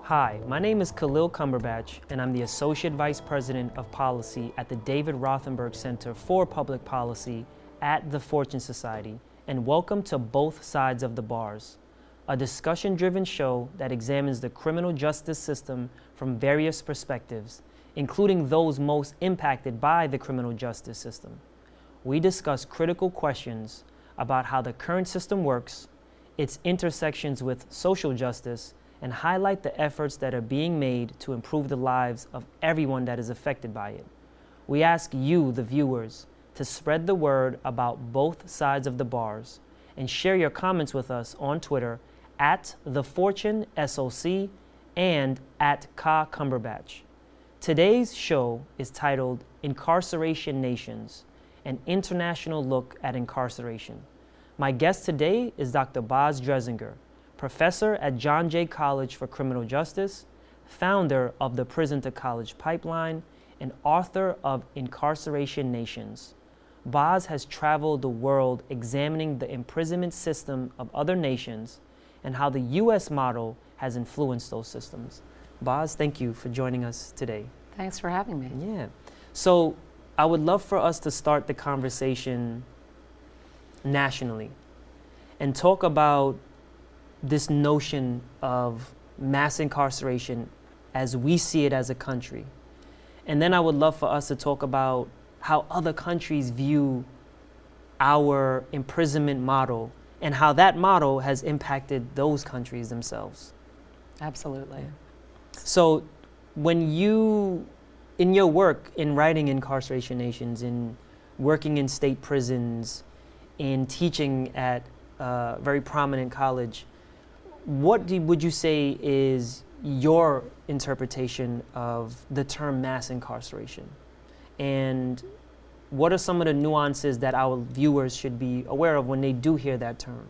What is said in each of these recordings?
Hi, my name is Khalil Cumberbatch, and I'm the Associate Vice President of Policy at the David Rothenberg Center for Public Policy at the Fortune Society, and welcome to Both Sides of the Bars, a discussion-driven show that examines the criminal justice system from various perspectives, including those most impacted by the criminal justice system. We discuss critical questions about how the current system works, its intersections with social justice, and highlight the efforts that are being made to improve the lives of everyone that is affected by it. We ask you, the viewers, to spread the word about both sides of the bars and share your comments with us on Twitter at TheFortuneSOC and at Ka Cumberbatch. Today's show is titled Incarceration Nations, an international look at incarceration. My guest today is Dr. Boz Dresinger, professor at John Jay College for Criminal Justice, founder of the Prison to College Pipeline, and author of Incarceration Nations. Boz has traveled the world examining the imprisonment system of other nations and how the U.S. model has influenced those systems. Boz, thank you for joining us today. Thanks for having me. Yeah. So I would love for us to start the conversation nationally and talk about this notion of mass incarceration as we see it as a country. And then I would love for us to talk about how other countries view our imprisonment model and how that model has impacted those countries themselves. Absolutely. Yeah. So when you, in your work in writing Incarceration Nations, in working in state prisons, in teaching at a very prominent college, what would you say is your interpretation of the term mass incarceration? And what are some of the nuances that our viewers should be aware of when they do hear that term?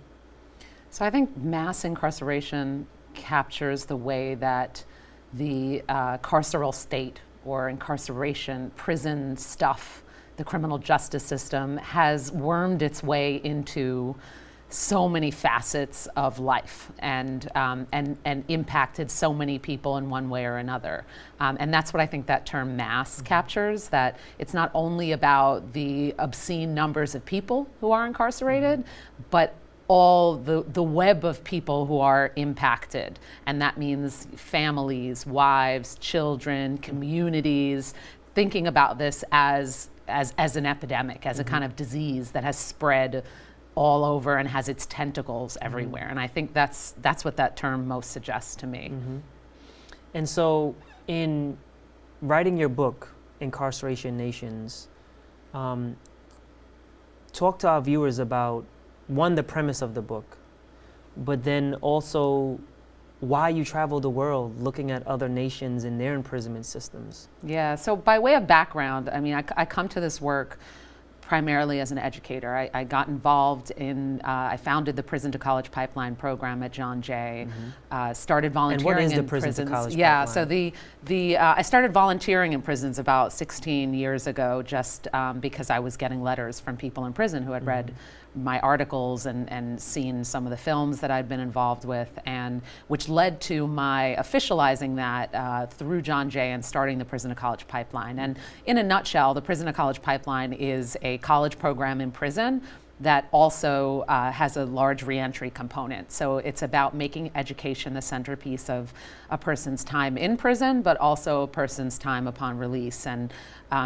So I think mass incarceration captures the way that the carceral state or incarceration, prison stuff, the criminal justice system has wormed its way into so many facets of life and impacted so many people in one way or another. And that's what I think that term mass captures, that it's not only about the obscene numbers of people who are incarcerated, but all the web of people who are impacted. And that means families, wives, children, communities, thinking about this as an epidemic, as a kind of disease that has spread all over and has its tentacles everywhere. And I think that's what that term most suggests to me. And so in writing your book, Incarceration Nations, talk to our viewers about, one, the premise of the book, but then also why you travel the world looking at other nations and their imprisonment systems. Yeah, so by way of background, I mean, I come to this work primarily as an educator. I got involved in, I founded the Prison to College Pipeline program at John Jay, started volunteering in prisons. To College yeah, Pipeline? So I started volunteering in prisons about 16 years ago, just because I was getting letters from people in prison who had read my articles and seen some of the films that I'd been involved with, and which led to my officializing that through John Jay and starting the Prison to College Pipeline. And in a nutshell, the Prison to College Pipeline is a college program in prison that also has a large reentry component. So it's about making education the centerpiece of a person's time in prison, but also a person's time upon release, and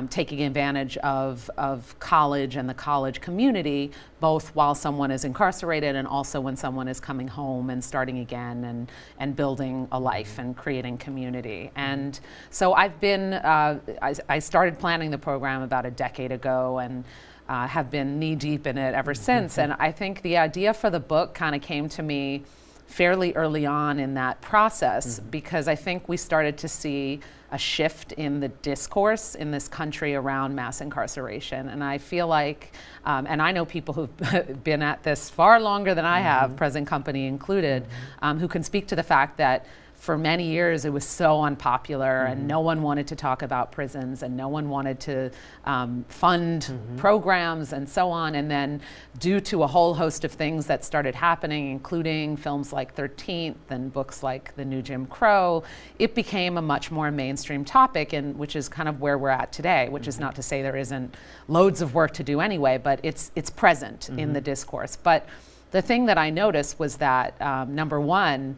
taking advantage of college and the college community, both while someone is incarcerated and also when someone is coming home and starting again and building a life and creating community. And so I've been, I started planning the program about a decade ago, and have been knee-deep in it ever since. And I think the idea for the book kind of came to me fairly early on in that process, because I think we started to see a shift in the discourse in this country around mass incarceration. And I feel like, and I know people who've been at this far longer than I have, present company included, who can speak to the fact that for many years it was so unpopular, and no one wanted to talk about prisons, and no one wanted to fund programs and so on. And then due to a whole host of things that started happening, including films like 13th and books like The New Jim Crow, it became a much more mainstream topic, and which is kind of where we're at today, which is not to say there isn't loads of work to do anyway, but it's present in the discourse. But the thing that I noticed was that, number one,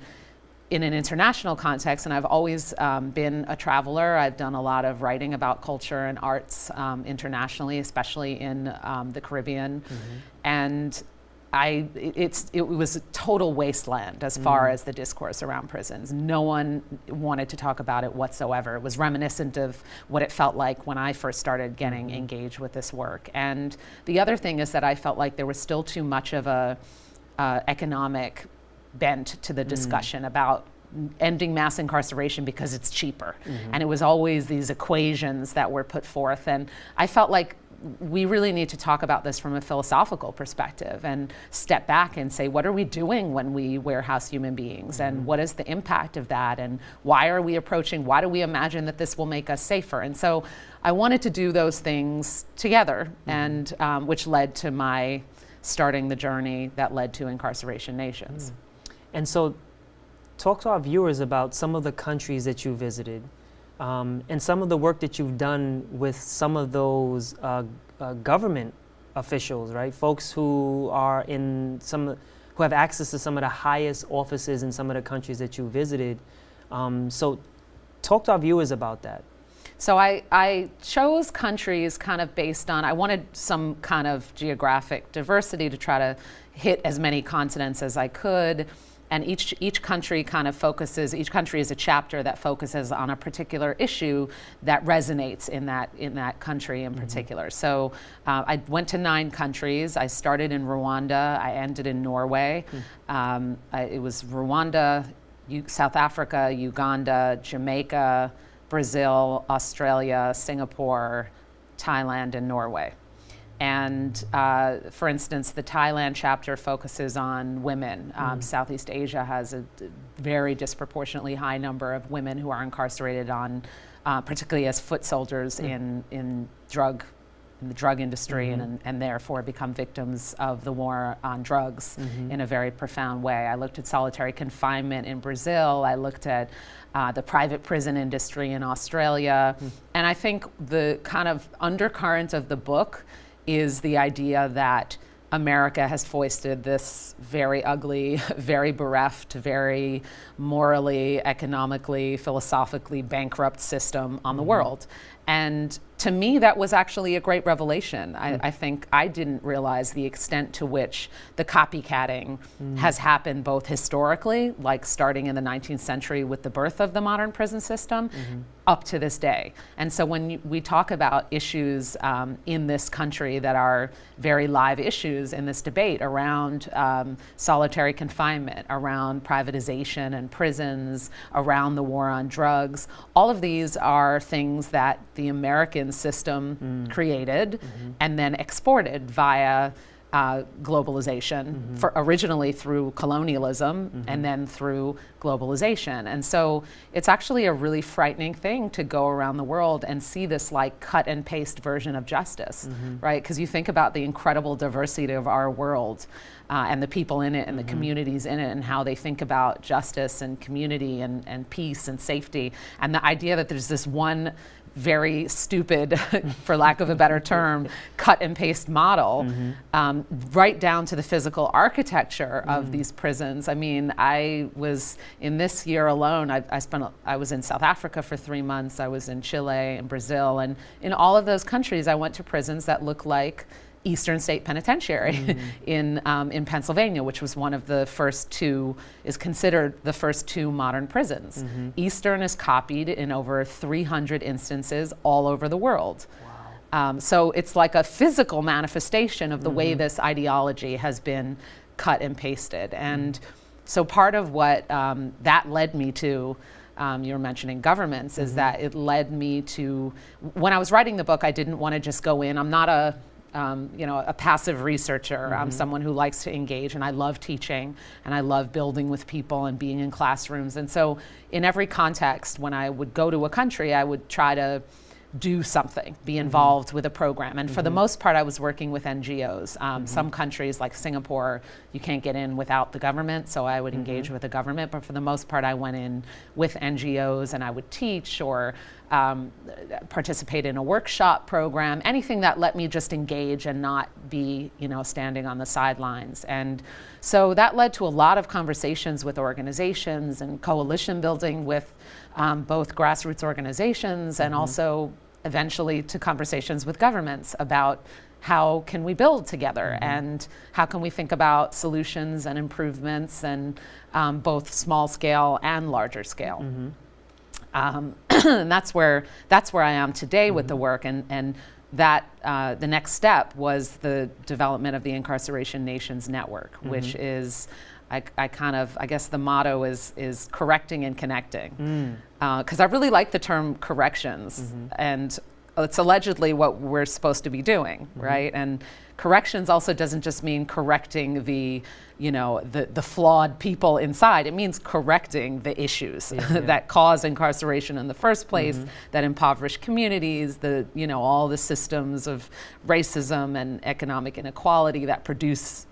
in an international context, and I've always been a traveler. I've done a lot of writing about culture and arts internationally, especially in the Caribbean. And it was a total wasteland as far as the discourse around prisons. No one wanted to talk about it whatsoever. It was reminiscent of what it felt like when I first started getting engaged with this work. And the other thing is that I felt like there was still too much of a economic bent to the discussion about ending mass incarceration because it's cheaper. And it was always these equations that were put forth. And I felt like we really need to talk about this from a philosophical perspective and step back and say, what are we doing when we warehouse human beings? And what is the impact of that? And why do we imagine that this will make us safer? And so I wanted to do those things together, and which led to my starting the journey that led to Incarceration Nations. And so talk to our viewers about some of the countries that you visited, and some of the work that you've done with some of those government officials, right? Folks who are who have access to some of the highest offices in some of the countries that you visited. So talk to our viewers about that. So I chose countries kind of based on, I wanted some kind of geographic diversity to try to hit as many continents as I could. And each country kind of focuses, each country is a chapter that focuses on a particular issue that resonates in that country in particular. So I went to 9 countries. I started in Rwanda, I ended in Norway. It was Rwanda, South Africa, Uganda, Jamaica, Brazil, Australia, Singapore, Thailand, and Norway. And for instance, the Thailand chapter focuses on women. Southeast Asia has a very disproportionately high number of women who are incarcerated on, particularly as foot soldiers in the drug industry, and therefore become victims of the war on drugs in a very profound way. I looked at solitary confinement in Brazil. I looked at the private prison industry in Australia. And I think the kind of undercurrent of the book is the idea that America has foisted this very ugly, very bereft, very morally, economically, philosophically bankrupt system on the world. And to me, that was actually a great revelation. I think I didn't realize the extent to which the copycatting has happened both historically, like starting in the 19th century with the birth of the modern prison system, up to this day. And so when we talk about issues in this country that are very live issues in this debate around solitary confinement, around privatization and prisons, around the war on drugs, all of these are things that the American system created and then exported via globalization, originally through colonialism and then through globalization. And so it's actually a really frightening thing to go around the world and see this like cut and paste version of justice, right? Because you think about the incredible diversity of our world and the people in it and the communities in it and how they think about justice and community and peace and safety. And the idea that there's this one very stupid, for lack of a better term, cut and paste model, right down to the physical architecture of these prisons. I mean, I was in this year alone, I was in South Africa for 3 months, I was in Chile and Brazil, and in all of those countries I went to prisons that look like Eastern State Penitentiary in Pennsylvania, which was one of the first 2, is considered the first 2 modern prisons. Eastern is copied in over 300 instances all over the world. Wow. So it's like a physical manifestation of the way this ideology has been cut and pasted. And so part of what that led me to, you were mentioning governments, is that it led me to, when I was writing the book, I didn't want to just go in. I'm not a a passive researcher. I'm someone who likes to engage, and I love teaching, and I love building with people and being in classrooms. And so in every context, when I would go to a country, I would try to do something, be involved with a program. And for the most part, I was working with NGOs. Some countries like Singapore, you can't get in without the government, so I would engage with the government. But for the most part, I went in with NGOs, and I would teach or participate in a workshop program, anything that let me just engage and not be, standing on the sidelines. And so that led to a lot of conversations with organizations and coalition building with both grassroots organizations and also eventually to conversations with governments about how can we build together and how can we think about solutions and improvements and both small scale and larger scale. And that's where I am today with the work, and that the next step was the development of the Incarceration Nations Network, which is I guess the motto is correcting and connecting, because I really like the term corrections, and it's allegedly what we're supposed to be doing, right? And corrections also doesn't just mean correcting the flawed people inside. It means correcting the issues that cause incarceration in the first place, that impoverish communities, all the systems of racism and economic inequality that produce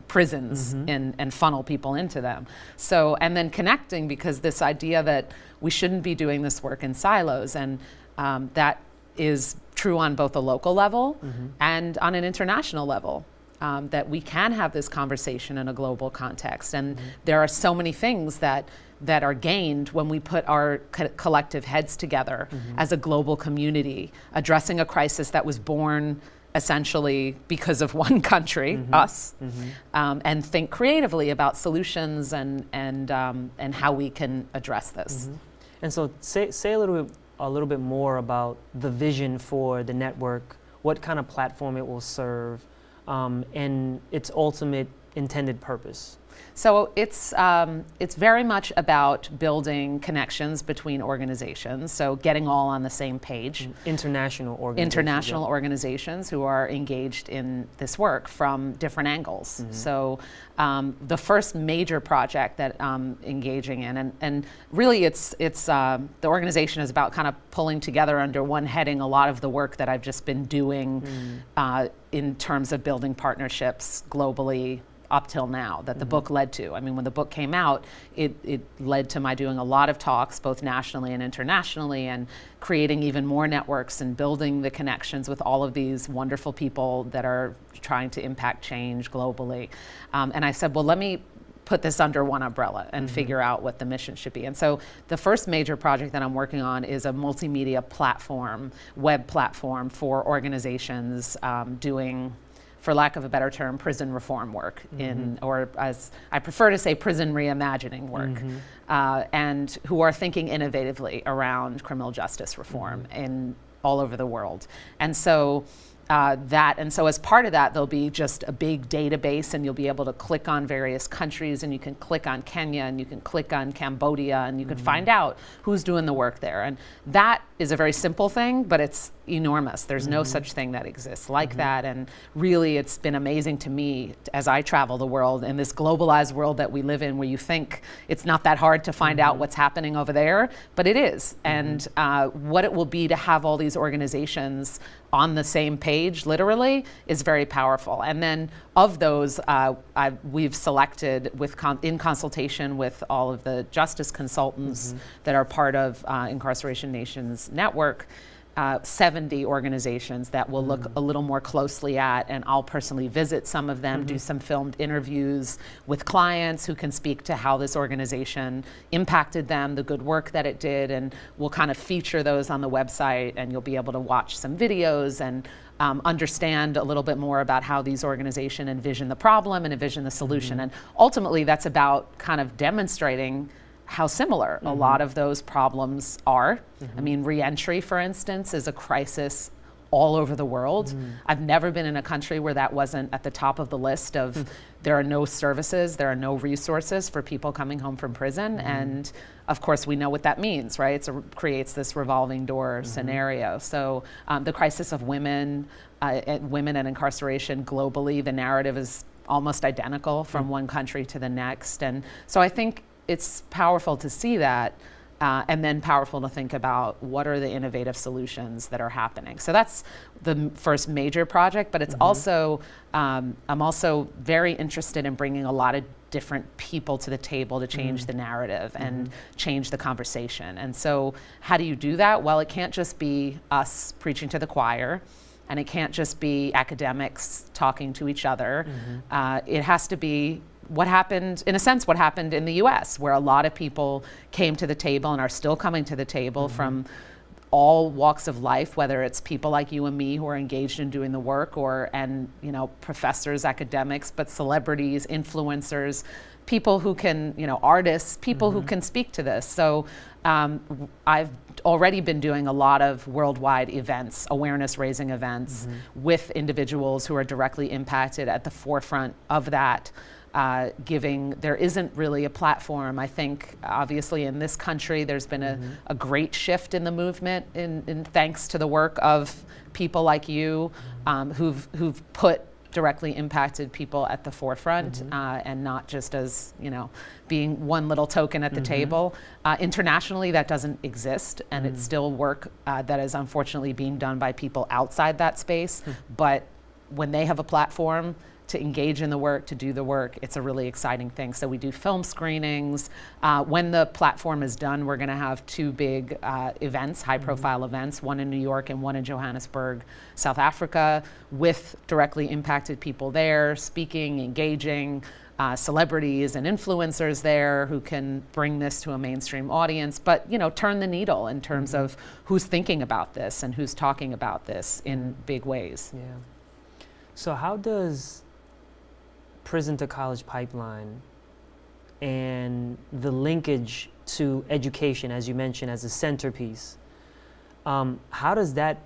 prisons and funnel people into them. So, and then connecting, because this idea that we shouldn't be doing this work in silos, and that is true on both a local level and on an international level, that we can have this conversation in a global context. And there are so many things that are gained when we put our collective heads together as a global community, addressing a crisis that was born essentially because of one country, us, and think creatively about solutions and how we can address this. And so say a little bit more about the vision for the network, what kind of platform it will serve, and its ultimate intended purpose. So it's very much about building connections between organizations, so getting all on the same page. International organizations who are engaged in this work from different angles. So the first major project that I'm engaging in, and really it's the organization is about kind of pulling together under one heading a lot of the work that I've just been doing in terms of building partnerships globally up till now, that the book led to. I mean, when the book came out, it led to my doing a lot of talks, both nationally and internationally, and creating even more networks and building the connections with all of these wonderful people that are trying to impact change globally. And I said, well, let me put this under one umbrella and figure out what the mission should be. And so the first major project that I'm working on is a multimedia platform, web platform for organizations doing, for lack of a better term, prison reform work, or as I prefer to say, prison reimagining work, and who are thinking innovatively around criminal justice reform in all over the world. And so so as part of that, there'll be just a big database, and you'll be able to click on various countries, and you can click on Kenya, and you can click on Cambodia, and you can find out who's doing the work there. And that is a very simple thing, but it's enormous. There's no such thing that exists like that. And really, it's been amazing to me as I travel the world in this globalized world that we live in, where you think it's not that hard to find out what's happening over there, but it is. And what it will be to have all these organizations on the same page, literally, is very powerful. And then of those, we've selected in consultation with all of the justice consultants that are part of Incarceration Nations Network, 70 organizations that we'll look a little more closely at, and I'll personally visit some of them, do some filmed interviews with clients who can speak to how this organization impacted them, the good work that it did, and we'll kind of feature those on the website, and you'll be able to watch some videos and understand a little bit more about how these organizations envision the problem and envision the solution. And ultimately, that's about kind of demonstrating how similar a lot of those problems are. I mean, reentry, for instance, is a crisis all over the world. I've never been in a country where that wasn't at the top of the list of there are no services, there are no resources for people coming home from prison. And of course, we know what that means, right? It creates this revolving door scenario. So the crisis of women and incarceration globally, the narrative is almost identical from one country to the next. And so I think it's powerful to see that. And then powerful to think about what are the innovative solutions that are happening. So that's the first major project, but it's also, I'm also very interested in bringing a lot of different people to the table to change the narrative and change the conversation. And so how do you do that? Well, it can't just be us preaching to the choir, and it can't just be academics talking to each other. It has to be what happened, in a sense, what happened in the US, where a lot of people came to the table and are still coming to the table from all walks of life, whether it's people like you and me who are engaged in doing the work, and professors, academics, but celebrities, influencers, people who can, artists, people who can speak to this. So I've already been doing a lot of worldwide events, awareness raising events with individuals who are directly impacted at the forefront of that. There isn't really a platform. I think obviously in this country there's been a great shift in the movement in thanks to the work of people like you who've put directly impacted people at the forefront and not just as being one little token at the table. Internationally that doesn't exist, and it's still work that is unfortunately being done by people outside that space. But when they have a platform to engage in the work, to do the work, it's a really exciting thing. So we do film screenings. When the platform is done, we're gonna have two big events, high profile events, one in New York and one in Johannesburg, South Africa, with directly impacted people there, speaking, engaging, celebrities and influencers there who can bring this to a mainstream audience, but turn the needle in terms of who's thinking about this and who's talking about this in big ways. Yeah. So how does prison to college pipeline and the linkage to education, as you mentioned, as a centerpiece, how does that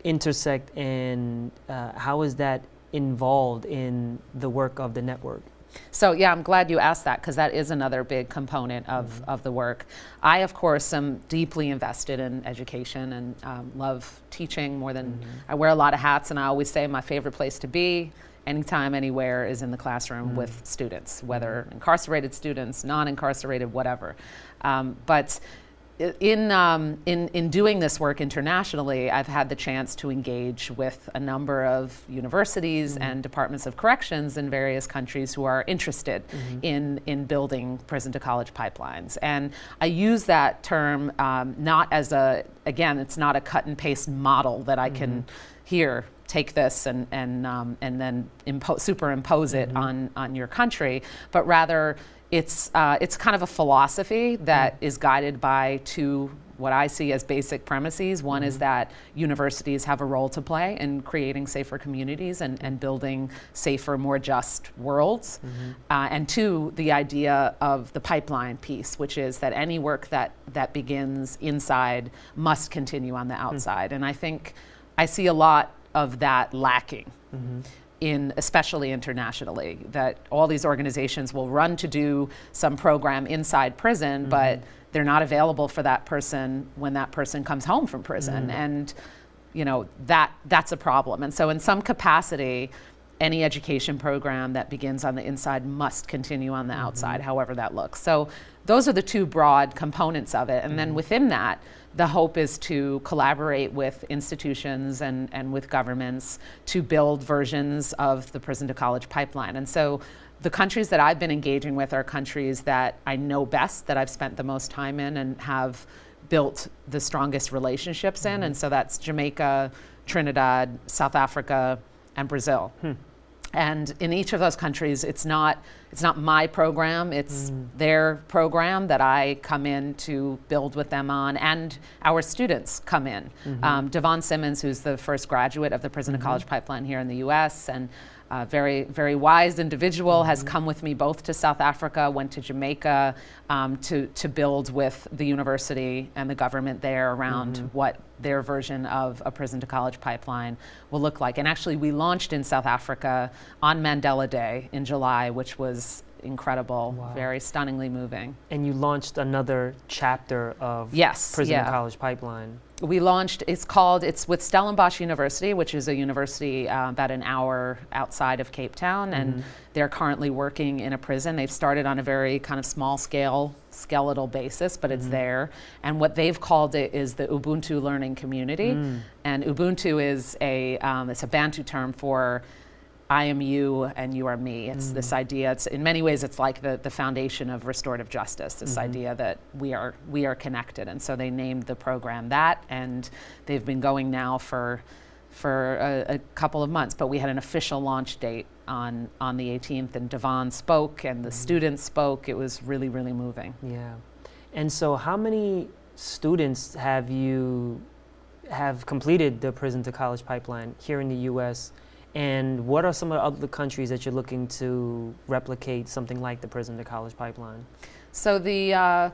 intersect, and how is that involved in the work of the network? So yeah, I'm glad you asked that, because that is another big component of the work. I, of course, am deeply invested in education and love teaching more than, I wear a lot of hats, and I always say my favorite place to be anytime, anywhere is in the classroom with students, whether incarcerated students, non-incarcerated, whatever. But in doing this work internationally, I've had the chance to engage with a number of universities and departments of corrections in various countries who are interested in building prison to college pipelines. And I use that term not as again, it's not a cut and paste model that I can here take this and then superimpose it on your country, but rather it's kind of a philosophy that is guided by two, what I see as basic premises. One is that universities have a role to play in creating safer communities and building safer, more just worlds. And two, the idea of the pipeline piece, which is that any work that begins inside must continue on the outside. And I think I see a lot of that lacking. Especially internationally, that all these organizations will run to do some program inside prison, but they're not available for that person when that person comes home from prison. And that's a problem. And so in some capacity, any education program that begins on the inside must continue on the outside, however that looks. So those are the two broad components of it. And then within that, the hope is to collaborate with institutions and with governments to build versions of the prison to college pipeline. And so the countries that I've been engaging with are countries that I know best, that I've spent the most time in and have built the strongest relationships in. And so that's Jamaica, Trinidad, South Africa, and Brazil. And in each of those countries, it's not it's not my program, it's their program that I come in to build with them on, and our students come in. Devon Simmons, who's the first graduate of the Prison to College pipeline here in the US, and a very, very wise individual, has come with me both to South Africa, went to Jamaica to build with the university and the government there around what their version of a prison to college pipeline will look like. And actually, we launched in South Africa on Mandela Day in July, which was incredible, very stunningly moving. And you launched another chapter of Prison to College Pipeline. We launched, it's with Stellenbosch University, which is a university about an hour outside of Cape Town, and they're currently working in a prison. They've started on a very kind of small scale, skeletal basis, but it's there. And what they've called it is the Ubuntu Learning Community. And Ubuntu is it's a Bantu term for I am you and you are me. It's this idea, in many ways it's like the foundation of restorative justice, this idea that we are connected. And so they named the program that, and they've been going now for a couple of months, but we had an official launch date on the 18th, and Devon spoke and the students spoke. It was really, really moving. Yeah. And so how many students have completed the Prison to College pipeline here in the US? And what are some of the other countries that you're looking to replicate something like the Prison to College pipeline? So the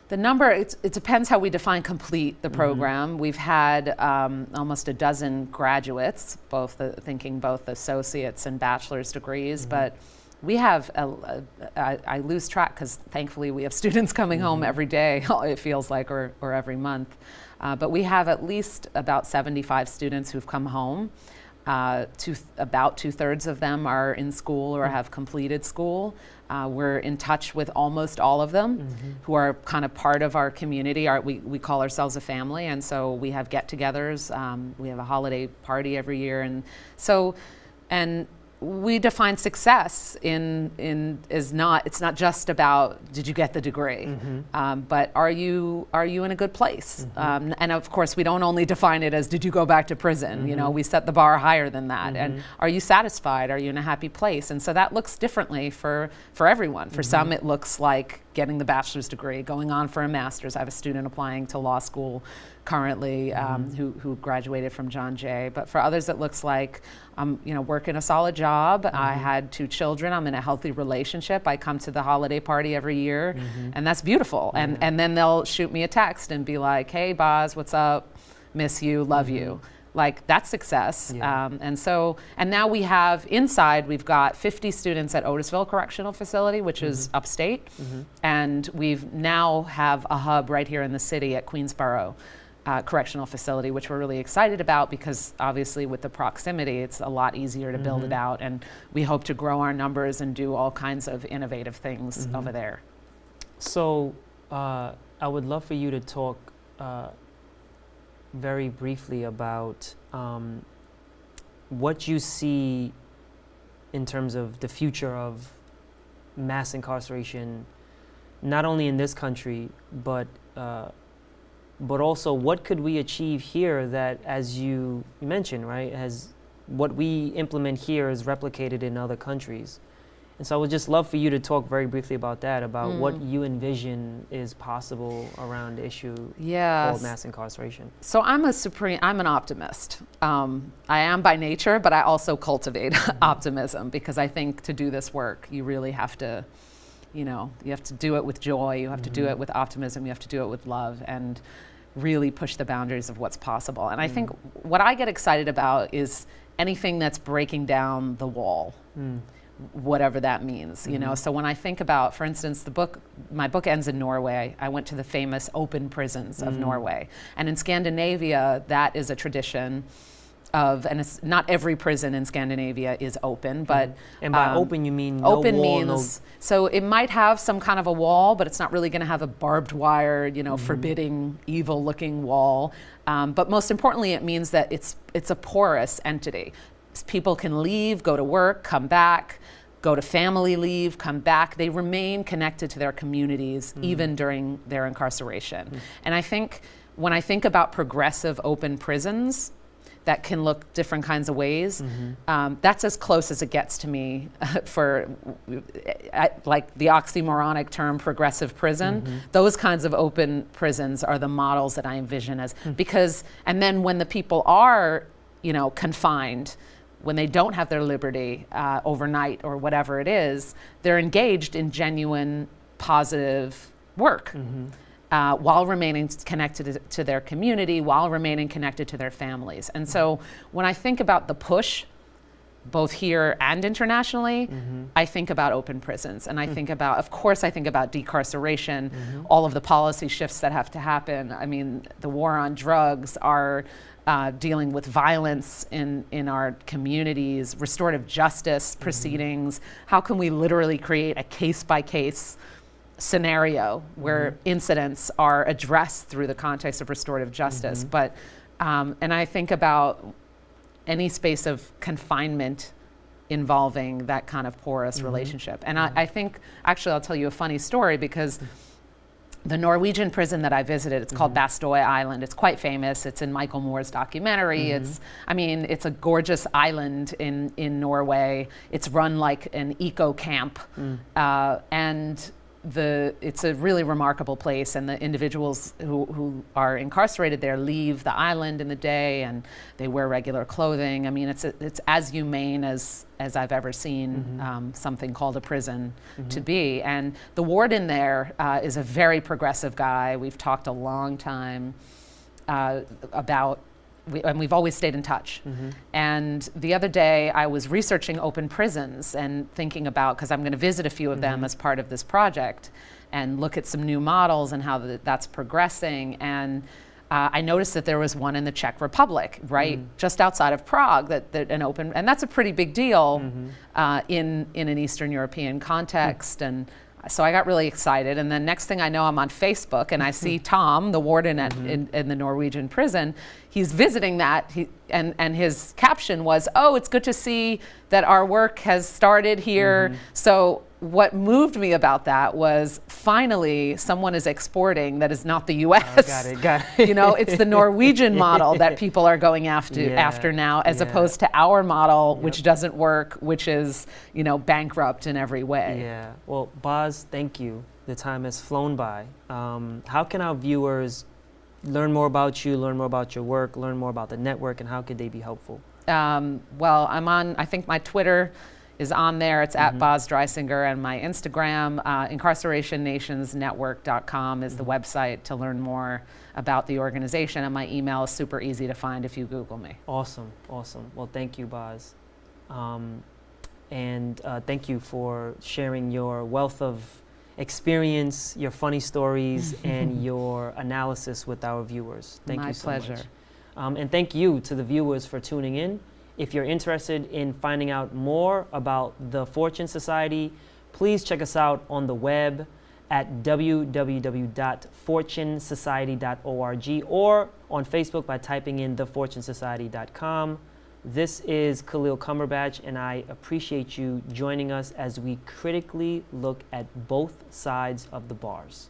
number, it depends how we define complete the program. We've had almost a dozen graduates, both associates and bachelor's degrees, but we have, I lose track because thankfully we have students coming home every day, it feels like, or every month. But we have at least about 75 students who've come home. About 2/3 of them are in school or have completed school. We're in touch with almost all of them who are kind of part of our community. We call ourselves a family, and so we have get-togethers. We have a holiday party every year, and we define success it's not just about did you get the degree, but are you in a good place? And of course, we don't only define it as did you go back to prison. You know, we set the bar higher than that. And are you satisfied? Are you in a happy place? And so that looks differently for everyone. For some, it looks like getting the bachelor's degree, going on for a master's. I have a student applying to law school currently who graduated from John Jay. But for others, it looks like I'm working a solid job. I had 2 children. I'm in a healthy relationship. I come to the holiday party every year, and that's beautiful. And then they'll shoot me a text and be like, "Hey, Boz, what's up? Miss you, love you." Like, that's success. And now we have inside, we've got 50 students at Otisville Correctional Facility, which is upstate. And we've now have a hub right here in the city at Queensborough Correctional Facility, which we're really excited about because obviously with the proximity, it's a lot easier to build it out. And we hope to grow our numbers and do all kinds of innovative things over there. So I would love for you to talk very briefly about what you see in terms of the future of mass incarceration, not only in this country, but also what could we achieve here that, as you mentioned, right, what we implement here is replicated in other countries. And so I would just love for you to talk very briefly about that, about what you envision is possible around the issue called mass incarceration. So I'm an optimist. I am by nature, but I also cultivate optimism because I think to do this work, you really have to, you have to do it with joy, you have to do it with optimism, you have to do it with love, and really push the boundaries of what's possible. And I think what I get excited about is anything that's breaking down the wall. Whatever that means, So when I think about, for instance, my book ends in Norway. I went to the famous open prisons of Norway. And in Scandinavia, that is a tradition and it's not every prison in Scandinavia is open, but and by open you mean open no wall, means so it might have some kind of a wall, but it's not really going to have a barbed wire, forbidding, evil-looking wall. But most importantly, it means that it's a porous entity. People can leave, go to work, come back, go to family leave, come back. They remain connected to their communities even during their incarceration. And I think when I think about progressive open prisons, that can look different kinds of ways. That's as close as it gets to me for like the oxymoronic term progressive prison. Those kinds of open prisons are the models that I envision as, because, and then when the people are, you know, confined, when they don't have their liberty overnight or whatever it is, they're engaged in genuine positive work. While remaining connected to their community, while remaining connected to their families. And so when I think about the push, both here and internationally, I think about open prisons. And I think about, of course, I think about decarceration, all of the policy shifts that have to happen. I mean, the war on drugs, our dealing with violence in our communities, restorative justice proceedings. How can we literally create a case-by-case scenario where incidents are addressed through the context of restorative justice? But, and I think about any space of confinement involving that kind of porous relationship. And I think, actually, I'll tell you a funny story, because the Norwegian prison that I visited, it's called Bastøy Island. It's quite famous. It's in Michael Moore's documentary. It's, I mean, it's a gorgeous island in Norway. It's run like an eco camp. And it's a really remarkable place, and the individuals who are incarcerated there leave the island in the day, and they wear regular clothing. I mean, it's as humane as I've ever seen something called a prison to be. And the warden there is a very progressive guy. We've talked a long time about, and we've always stayed in touch. And the other day I was researching open prisons and thinking about, because I'm going to visit a few of them as part of this project and look at some new models and how that's progressing. And I noticed that there was one in the Czech Republic, right, just outside of Prague, that an open, and that's a pretty big deal in an Eastern European context. And so I got really excited, and then next thing I know, I'm on Facebook, and I see Tom, the warden in the Norwegian prison. He's visiting that, and his caption was, "Oh, it's good to see that our work has started here." So what moved me about that was, finally someone is exporting that is not the U.S. Oh, got it. You know, it's the Norwegian model that people are going after now, as opposed to our model, which doesn't work, which is, you know, bankrupt in every way. Yeah. Well, Boz, thank you. The time has flown by. How can our viewers learn more about you, learn more about your work, learn more about the network, and how could they be helpful? Well, I'm on, I think my Twitter is on there. It's at Boz Dreisinger, and my Instagram, incarcerationnationsnetwork.com is the website to learn more about the organization, and my email is super easy to find if you Google me. Awesome, awesome. Well, thank you, Boz. And thank you for sharing your wealth of experience, your funny stories, and your analysis with our viewers. Thank you so much. My pleasure. And thank you to the viewers for tuning in. If you're interested in finding out more about the Fortune Society, please check us out on the web at www.fortunesociety.org or on Facebook by typing in thefortunesociety.com. This is Khalil Cumberbatch, and I appreciate you joining us as we critically look at both sides of the bars.